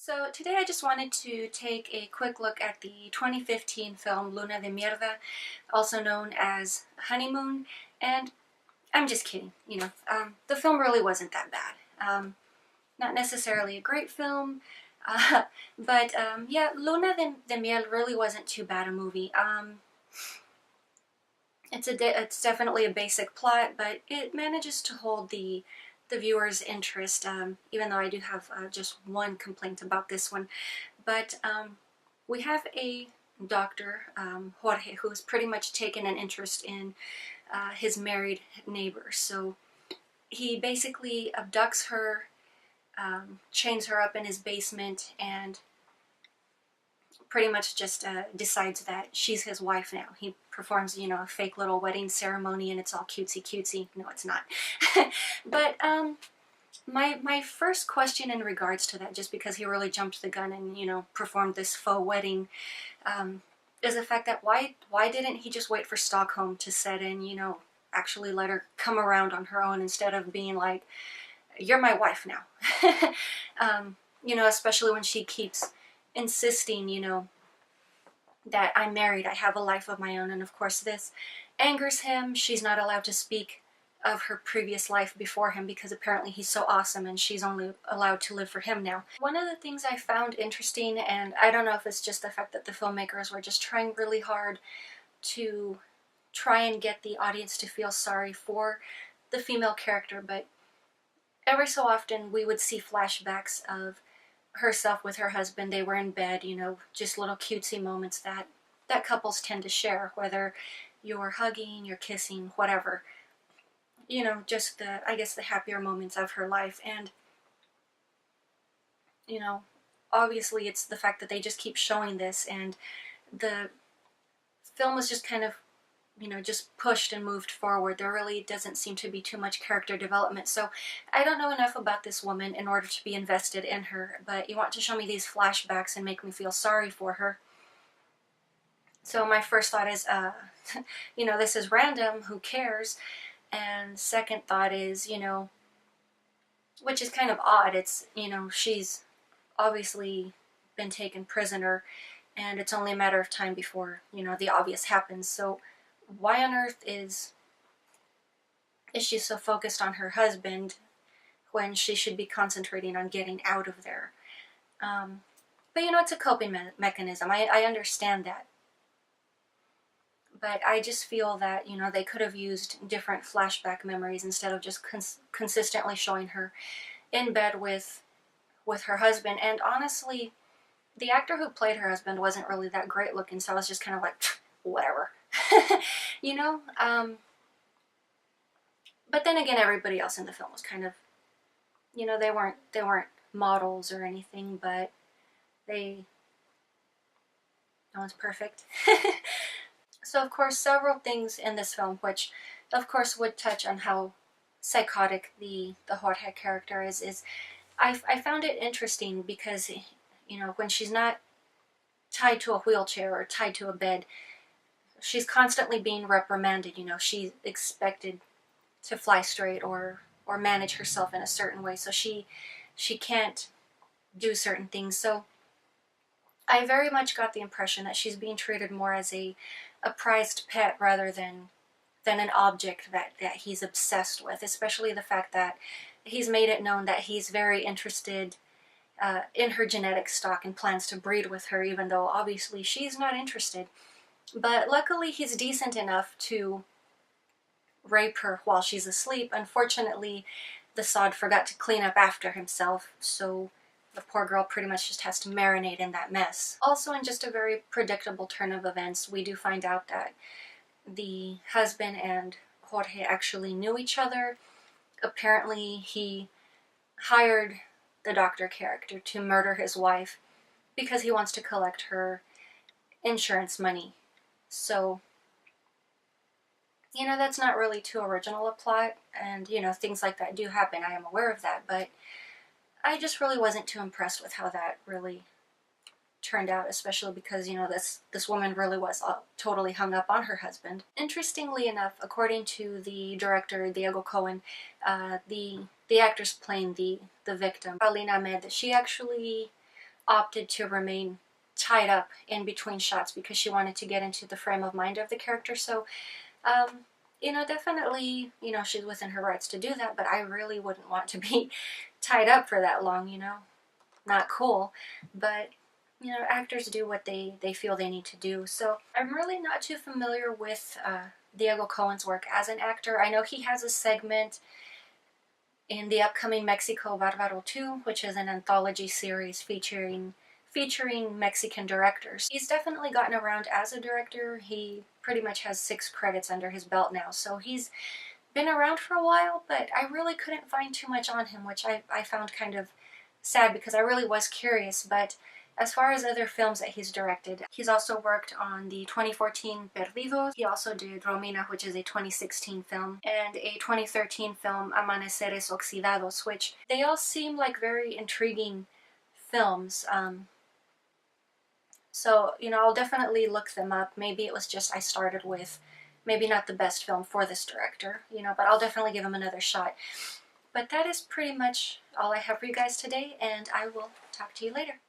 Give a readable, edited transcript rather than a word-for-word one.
So today I just wanted to take a quick look at the 2015 film Luna de Mierda, also known as Honeymoon, and I'm just kidding, the film really wasn't that bad. Not necessarily a great film, uh, but yeah, Luna de Miel really wasn't too bad a movie. It's definitely a basic plot, but it manages to hold the viewer's interest, even though I do have just one complaint about this one. But we have a doctor, Jorge, who's pretty much taken an interest in his married neighbor. So he basically abducts her, chains her up in his basement, and pretty much just decides that she's his wife now. He performs, a fake little wedding ceremony, and it's all cutesy cutesy. No, it's not. But my first question in regards to that, just because he really jumped the gun and performed this faux wedding, is the fact that why didn't he just wait for Stockholm to set in, actually let her come around on her own instead of being like, you're my wife now. Especially when she keeps insisting, that I'm married, I have a life of my own, and of course this angers him. She's not allowed to speak of her previous life before him because apparently he's so awesome and she's only allowed to live for him now. One of the things I found interesting, and I don't know if it's just the fact that the filmmakers were just trying really hard to try and get the audience to feel sorry for the female character, but every so often we would see flashbacks of herself with her husband. They were in bed, just little cutesy moments that couples tend to share, whether you're hugging, you're kissing, whatever. Just I guess the happier moments of her life. And, obviously it's the fact that they just keep showing this, and the film was just kind of, just pushed and moved forward. There really doesn't seem to be too much character development. So I don't know enough about this woman in order to be invested in her, but you want to show me these flashbacks and make me feel sorry for her. So my first thought is, this is random, who cares? And second thought is, which is kind of odd, it's, she's obviously been taken prisoner, and it's only a matter of time before, the obvious happens. So why on earth is she so focused on her husband when she should be concentrating on getting out of there? But it's a coping mechanism. I understand that. But I just feel that, they could have used different flashback memories instead of just consistently showing her in bed with her husband. And honestly, the actor who played her husband wasn't really that great looking, so I was just kind of like, whatever. But then again, everybody else in the film was kind of, they weren't models or anything, but no one's perfect. So of course, several things in this film, which of course would touch on how psychotic the Jorge character is I found it interesting because, when she's not tied to a wheelchair or tied to a bed, she's constantly being reprimanded. She's expected to fly straight or manage herself in a certain way, so she can't do certain things. So I very much got the impression that she's being treated more as a prized pet rather than an object that he's obsessed with, especially the fact that he's made it known that he's very interested in her genetic stock and plans to breed with her, even though obviously she's not interested. But luckily he's decent enough to rape her while she's asleep. Unfortunately, the sod forgot to clean up after himself, so the poor girl pretty much just has to marinate in that mess. Also, in just a very predictable turn of events, we do find out that the husband and Jorge actually knew each other. Apparently, he hired the doctor character to murder his wife because he wants to collect her insurance money. So, that's not really too original a plot, and, things like that do happen. I am aware of that, but I just really wasn't too impressed with how that really turned out, especially because, this woman really was totally hung up on her husband. Interestingly enough, according to the director, Diego Cohen, the actress playing the victim, Paulina Ahmed, she actually opted to remain tied up in between shots because she wanted to get into the frame of mind of the character. So, you know, definitely, you know, she's within her rights to do that, but I really wouldn't want to be tied up for that long, you know. Not cool, but, you know, actors do what they feel they need to do. So I'm really not too familiar with Diego Cohen's work as an actor. I know he has a segment in the upcoming Mexico Bárbaro 2, which is an anthology series featuring Mexican directors. He's definitely gotten around as a director. He pretty much has 6 credits under his belt now, so he's been around for a while, but I really couldn't find too much on him, which I found kind of sad because I really was curious. But as far as other films that he's directed, he's also worked on the 2014 Perdidos. He also did Romina, which is a 2016 film, and a 2013 film, Amaneceres, Oxidados, which they all seem like very intriguing films. So, you know, I'll definitely look them up. Maybe it was just I started with maybe not the best film for this director, you know, but I'll definitely give him another shot. But that is pretty much all I have for you guys today, and I will talk to you later.